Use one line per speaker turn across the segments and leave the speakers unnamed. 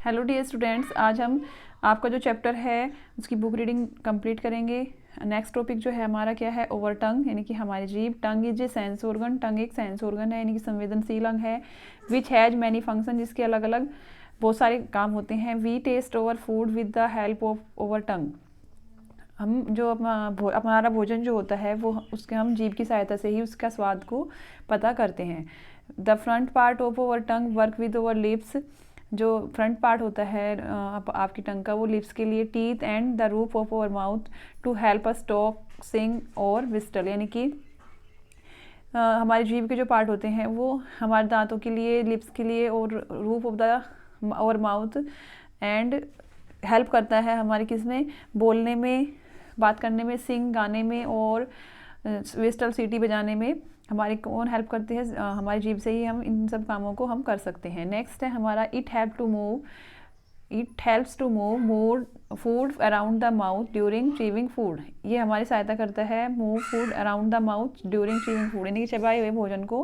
Hello dear students, आज हम आपका जो चैप्टर है उसकी बुक रीडिंग कंप्लीट करेंगे। नेक्स्ट टॉपिक जो है हमारा क्या है, ओवर टंग, यानी कि हमारी जीभ। Tongue is a sense organ, tongue एक सेंस ऑर्गन है यानी कि संवेदनशील अंग है। विच हैज मैनी फंक्शन, जिसके अलग अलग बहुत सारे काम होते हैं। We taste our food with the help of our tongue. हम जो हमारा भोजन जो होता है वो उसके हम जीभ की सहायता से ही उसका स्वाद को पता करते हैं। The front part of our tongue work with our lips. जो फ्रंट पार्ट होता है आपकी टंग का, वो लिप्स के लिए। Teeth and the roof of our mouth to help us talk, sing और विस्टल, यानी कि हमारी जीभ के जो पार्ट होते हैं वो हमारे दांतों के लिए, लिप्स के लिए और रूफ ऑफ द और माउथ एंड हेल्प करता है हमारे किस में, बोलने में, बात करने में, सिंग गाने में और विस्टल सीटी बजाने में। हमारी कौन हेल्प करती है, हमारी जीभ से ही हम इन सब कामों को हम कर सकते हैं। नेक्स्ट है हमारा it helps to move more food around the mouth during chewing food. ये हमारी सहायता करता है move food around the mouth during chewing food, यानी कि चबाए हुए भोजन को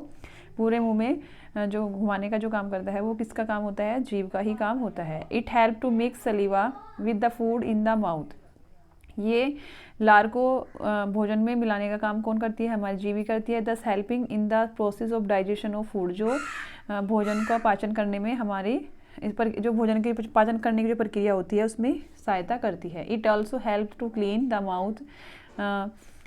पूरे मुंह में जो घुमाने का जो काम करता है वो किसका काम होता है, जीभ का ही काम होता है। It help to mix saliva with the food in the mouth. ये लार को भोजन में मिलाने का काम कौन करती है, हमारी जीभ ही करती है। दस helping in the process of digestion of food, जो भोजन का पाचन करने में हमारी इस पर जो भोजन की पाचन करने की जो प्रक्रिया होती है उसमें सहायता करती है। It also help to clean the mouth,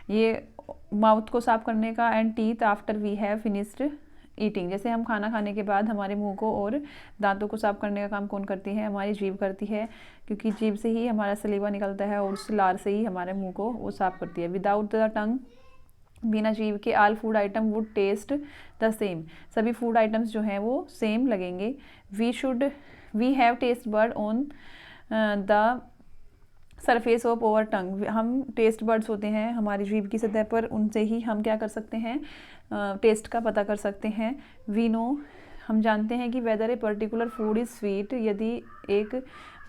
ये माउथ को साफ करने का। And teeth after we have finished eating, जैसे हम खाना खाने के बाद हमारे मुंह को और दांतों को साफ करने का काम कौन करती है, हमारी जीभ करती है, क्योंकि जीभ से ही हमारा सलीवा निकलता है और उस लार से ही हमारे मुंह को वो साफ करती है। विदाउट द टंग, बिना जीभ के, all food item would taste the same, सभी फूड आइटम्स जो हैं वो सेम लगेंगे। We have taste bud on the surface of our tongue, हम टेस्ट बर्ड्स होते हैं हमारी जीभ की सतह पर, उनसे ही हम क्या कर सकते हैं, टेस्ट का पता कर सकते हैं। वी नो, हम जानते हैं कि whether a particular food is sweet, यदि एक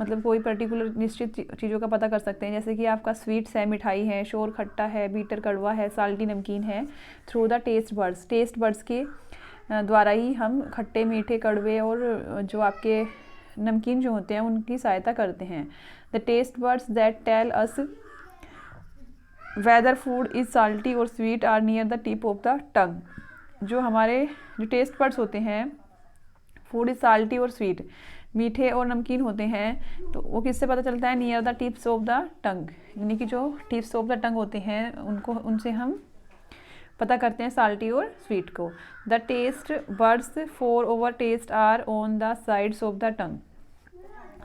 मतलब कोई पर्टिकुलर निश्चित चीज़ों का पता कर सकते हैं, जैसे कि आपका स्वीट्स है, मिठाई है, शोर खट्टा है, बीटर कड़वा है, साल्टी नमकीन है। थ्रू द टेस्ट बर्ड्स के द्वारा ही हम खट्टे, मीठे, कड़वे और जो आपके नमकीन जो होते हैं उनकी सहायता करते हैं। The taste buds that tell us whether food is salty और sweet are near the tip of the tongue, जो हमारे जो टेस्ट बर्ड्स होते हैं, फूड इज साल्टी और स्वीट, मीठे और नमकीन होते हैं, तो वो किससे पता चलता है, near the tips of the tongue, यानी कि जो टिप्स ऑफ द टंग होते हैं उनको, उनसे हम पता करते हैं साल्टी और स्वीट को। The taste buds for our taste are on the sides of the tongue,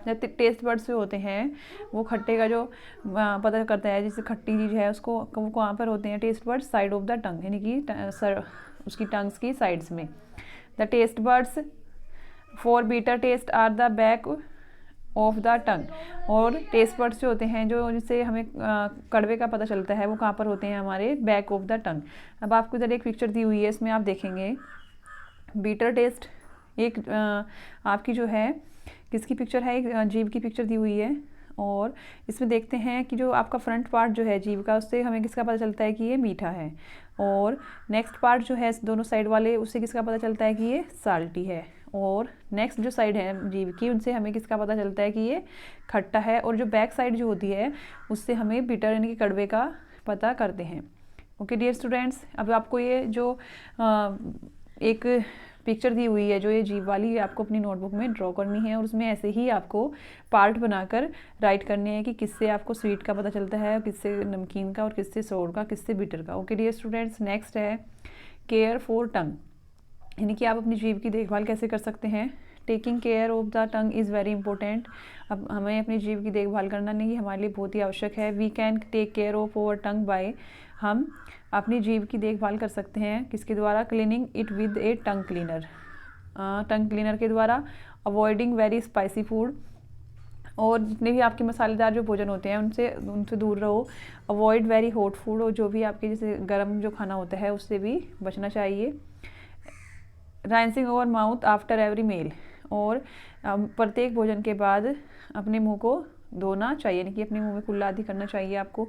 taste buds जो होते हैं वो खट्टे का जो पता करता है, जैसे खट्टी चीज़ है उसको, वो कहाँ पर होते हैं taste buds, side of the tongue, यानी कि उसकी टंग्स की साइड्स में। The taste buds for bitter taste are the back of the tongue, और टेस्ट बर्ड्स जो होते हैं जो जिससे हमें कड़वे का पता चलता है वो कहाँ पर होते हैं, हमारे बैक ऑफ द टंग। अब आपको इधर एक पिक्चर दी हुई है, इसमें आप देखेंगे बीटर टेस्ट, एक आपकी जो है किसकी पिक्चर है, एक जीभ की पिक्चर दी हुई है, और इसमें देखते हैं कि जो आपका फ्रंट पार्ट जो है जीभ का, उससे हमें किसका पता चलता है कि ये मीठा है, और नेक्स्ट पार्ट जो है दोनों साइड वाले, उससे किसका पता चलता है कि ये साल्टी है, और नेक्स्ट जो साइड है जीभ की, उनसे हमें किसका पता चलता है कि ये खट्टा है, और जो बैक साइड जो होती है उससे हमें बिटर यानी कि कड़वे का पता करते हैं। ओके डियर स्टूडेंट्स, अब आपको ये जो एक पिक्चर दी हुई है जो ये जीभ वाली, ये आपको अपनी नोटबुक में ड्रॉ करनी है, और उसमें ऐसे ही आपको पार्ट बनाकर राइट करने हैं कि किससे आपको स्वीट का पता चलता है, किससे नमकीन का, और किससे सोर का, किससे बिटर का। ओके डियर स्टूडेंट्स, नेक्स्ट है केयर फॉर टंग, यानी कि आप अपनी जीभ की देखभाल कैसे कर सकते हैं। Taking care of the tongue is very important, अब हमें अपनी जीभ की देखभाल करना नहीं हमारे लिए बहुत ही आवश्यक है। We can take care of our tongue by, हम अपनी जीभ की देखभाल कर सकते हैं किसके द्वारा, cleaning it with a tongue cleaner, tongue cleaner के द्वारा। अवॉइडिंग वेरी स्पाइसी फूड, और जितने भी आपके मसालेदार जो भोजन होते हैं उनसे दूर रहो। अवॉइड वेरी हॉट फूड, और जो भी आपके जैसे गर्म जो खाना होता है उससे भी बचना चाहिए। Rinsing our mouth after every meal, और प्रत्येक भोजन के बाद अपने मुंह को धोना चाहिए, यानी कि अपने मुंह में कुल्ला आदि करना चाहिए आपको।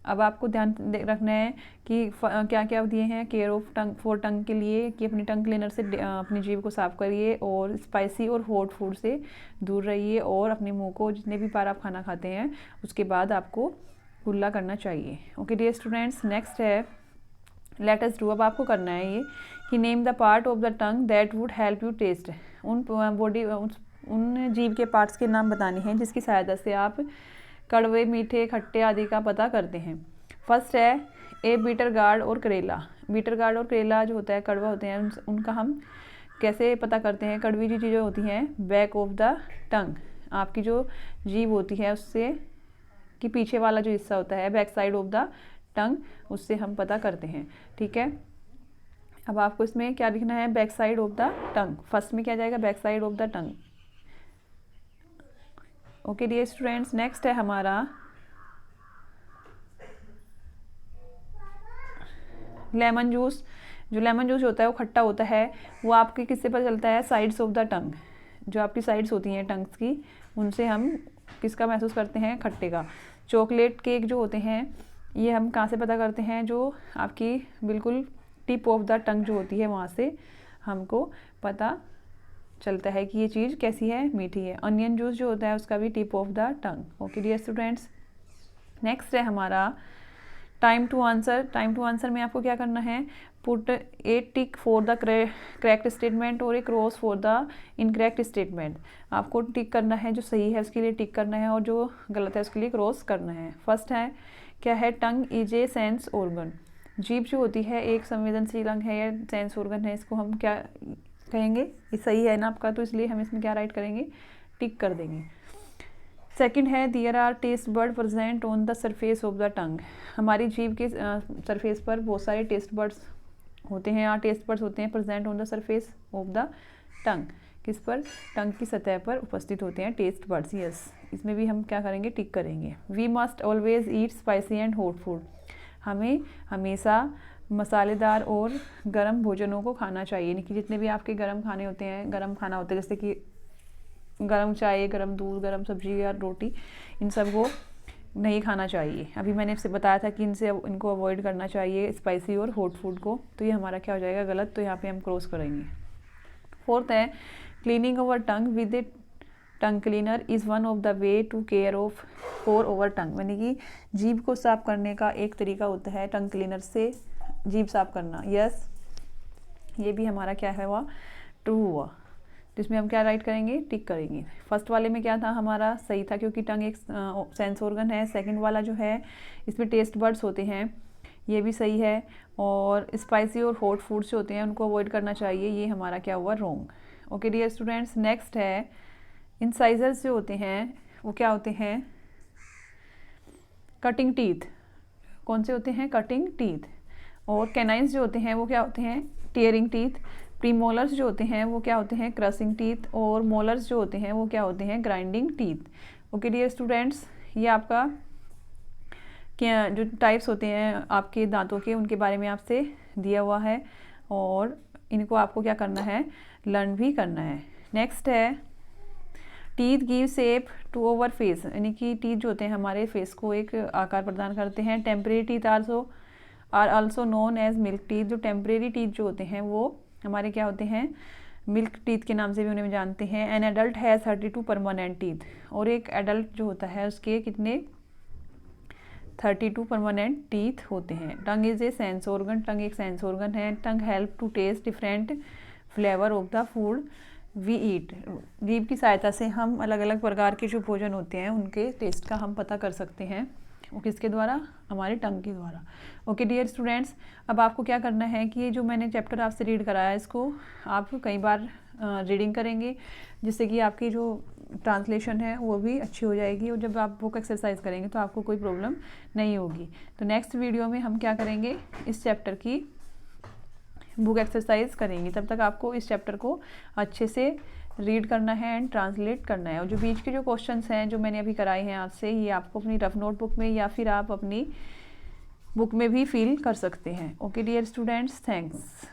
अब आपको ध्यान रखना है कि क्या क्या दिए हैं केयर ऑफ टंग फॉर टंग के लिए, कि अपनी टंग क्लीनर से अपनी जीभ को साफ़ करिए और स्पाइसी और हॉट फूड से दूर रहिए, और अपने मुंह को जितने भी बार आप खाना खाते हैं उसके बाद आपको कुल्ला करना चाहिए। ओके डियर स्टूडेंट्स, नेक्स्ट है लेट अस डू। अब आपको करना है ये कि name the part of the tongue that would help you taste. उन जीभ के पार्ट्स के नाम बताने हैं जिसकी सहायता से आप कड़वे, मीठे, खट्टे आदि का पता करते हैं। फर्स्ट है ए बीटर गार्ड और करेला। बीटर गार्ड और करेला जो होता है कड़वा होते हैं, उनका हम कैसे पता करते हैं? कड़वी जो चीज़ें होती हैं बैक ऑफ द टंग, आपकी जो जीभ होती है उससे कि पीछे वाला जो हिस्सा होता है बैक साइड ऑफ द टंग, उससे हम पता करते हैं। ठीक है, अब आपको इसमें क्या लिखना है? Back side of the tongue. First में क्या जाएगा? Back side of the tongue. Okay dear students, next है हमारा लेमन जूस। जो लेमन जूस होता है वो खट्टा होता है, वो आपके किससे पता चलता है? Sides of the tongue. जो आपकी साइड्स होती हैं टंग्स की, उनसे हम किसका महसूस करते हैं? खट्टे का। चॉकलेट केक जो होते हैं ये हम कहाँ से पता करते हैं? जो आपकी बिल्कुल टिप ऑफ द टंग जो होती है वहाँ से हमको पता चलता है कि ये चीज़ कैसी है? मीठी है। अनियन जूस जो होता है उसका भी tip of the tongue. Okay dear students, next है हमारा time to answer. Time to answer में आपको क्या करना है? Put a tick for the correct statement और a cross for the incorrect statement. आपको टिक करना है, जो सही है उसके लिए टिक करना है और जो गलत है उसके लिए क्रॉस करना है। फर्स्ट है क्या है? टंग इज ए सेंस ऑर्गन। जीभ जो होती है एक संवेदनशील अंग है या सेंस ऑर्गन है, इसको हम क्या कहेंगे? ये सही है ना आपका, तो इसलिए हम इसमें क्या राइट करेंगे? टिक कर देंगे। सेकंड है there are taste bud present on the surface of the tongue. हमारी जीभ के सरफेस पर बहुत सारे टेस्ट बर्ड्स होते हैं, टेस्ट बर्ड्स होते हैं present on the surface of the टंग। किस पर? टंग की सतह पर उपस्थित होते हैं टेस्ट बर्ड्स। यस, इसमें भी हम क्या करेंगे? टिक करेंगे। We must always eat spicy and hot food. हमें हमेशा मसालेदार और गर्म भोजनों को खाना चाहिए, यानी कि जितने भी आपके गर्म खाने होते हैं, गर्म खाना होता है जैसे कि गर्म चाय, गर्म दूध, गर्म सब्जी या रोटी, इन सब को नहीं खाना चाहिए। अभी मैंने आपसे बताया था कि इनको अवॉइड करना चाहिए, स्पाइसी और हॉट फूड को। तो ये हमारा क्या हो जाएगा? गलत। तो यहाँ पे हम क्रॉस करेंगे। फोर्थ है cleaning our tongue with a tongue cleaner is one of the way to care of for our tongue. यानी कि जीभ को साफ करने का एक तरीका होता है टंग क्लीनर से जीभ साफ करना। यस, ये भी हमारा क्या है? हुआ ट्रू हुआ। जिसमें हम क्या राइट करेंगे? टिक करेंगे। फर्स्ट वाले में क्या था? हमारा सही था क्योंकि टंग एक सेंस ऑर्गन है। सेकंड वाला जो है इसमें टेस्ट बर्ड्स होते हैं, ये भी सही है। और स्पाइसी और हॉट फूड्स जो होते हैं उनको अवॉइड करना चाहिए, ये हमारा क्या हुआ? Wrong. Okay dear students, next है इंसाइजर्स जो होते हैं वो क्या होते हैं? Cutting teeth. कौन से होते हैं? Cutting teeth. और कैनाइन्स जो होते हैं वो क्या होते हैं? Tearing teeth. प्रीमोलर्स जो होते हैं वो क्या होते हैं? Crushing teeth. और मोलर्स जो होते हैं वो क्या होते हैं? Grinding teeth. Okay dear students, ये आपका क्या जो टाइप्स होते हैं आपके दांतों के, उनके बारे में आपसे दिया हुआ है और इनको आपको क्या करना है? लर्न भी करना है। नेक्स्ट है teeth give shape to our face. यानी कि टीथ जो होते हैं हमारे फेस को एक आकार प्रदान करते हैं। Temporary teeth are also known as milk teeth. जो टेम्परेरी टीथ जो होते हैं वो हमारे क्या होते हैं? मिल्क टीथ के नाम से भी उन्हें जानते हैं। An adult has 32 permanent teeth. और एक एडल्ट जो होता है उसके कितने? 32 परमानेंट टीथ होते हैं। Tongue is a sense organ. Tongue एक सेंस ऑर्गन है। Tongue help to taste different flavour of the food we eat. जीभ की सहायता से हम अलग अलग प्रकार के जो भोजन होते हैं उनके टेस्ट का हम पता कर सकते हैं। वो किसके द्वारा? हमारे टंग के द्वारा। ओके डियर स्टूडेंट्स, अब आपको क्या करना है कि ये जो मैंने चैप्टर आपसे रीड कराया इसको आप कई बार रीडिंग करेंगे, जिससे कि आपकी जो ट्रांसलेशन है वो भी अच्छी हो जाएगी और जब आप बुक एक्सरसाइज करेंगे तो आपको कोई प्रॉब्लम नहीं होगी। तो नेक्स्ट वीडियो में हम क्या करेंगे? इस चैप्टर की बुक एक्सरसाइज करेंगे। तब तक आपको इस चैप्टर को अच्छे से रीड करना है एंड ट्रांसलेट करना है। और जो बीच के जो क्वेश्चंस हैं जो मैंने अभी कराए हैं आपसे, ये आपको अपनी रफ नोटबुक में या फिर आप अपनी बुक में भी फिल कर सकते हैं। Okay dear students, thanks.